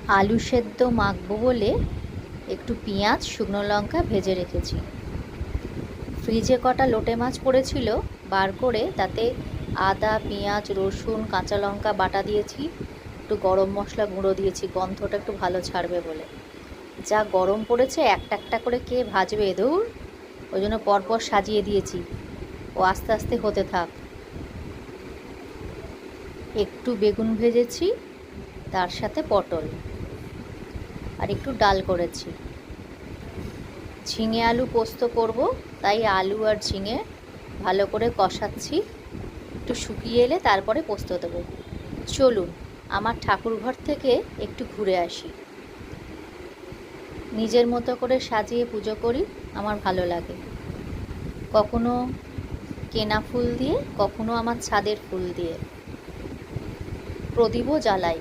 আলু সেদ্ধ মাখবো বলে একটু পেঁয়াজ শুকনো লঙ্কা ভেজে রেখেছি। ফ্রিজে কটা লোটে মাছ পড়েছিল, বার করে তাতে আদা পেঁয়াজ রসুন কাঁচা লঙ্কা বাটা দিয়েছি, একটু গরম মশলা গুঁড়ো দিয়েছি গন্ধটা একটু ভালো ছাড়বে বলে। যা গরম পড়েছে একটা একটা করে কে ভাজবে দূর, ওই জন্য পরপর সাজিয়ে দিয়েছি, ও আস্তে আস্তে হতে থাক। একটু বেগুন ভেজেছি, তার সাথে পটল আর একটু ডাল করেছি। ঝিঙে আলু পোস্ত করব, তাই আলু আর ঝিঙে ভালো করে কষাচ্ছি, একটু শুকিয়ে এলে তারপরে পোস্ত দেবো। চলুন আমার ঠাকুরঘর থেকে একটু ঘুরে আসি। নিজের মতো করে সাজিয়ে পুজো করি, আমার ভালো লাগে। কখনো কেনা ফুল দিয়ে, কখনো আমার ছাদের ফুল দিয়ে। প্রদীপও জ্বালাই।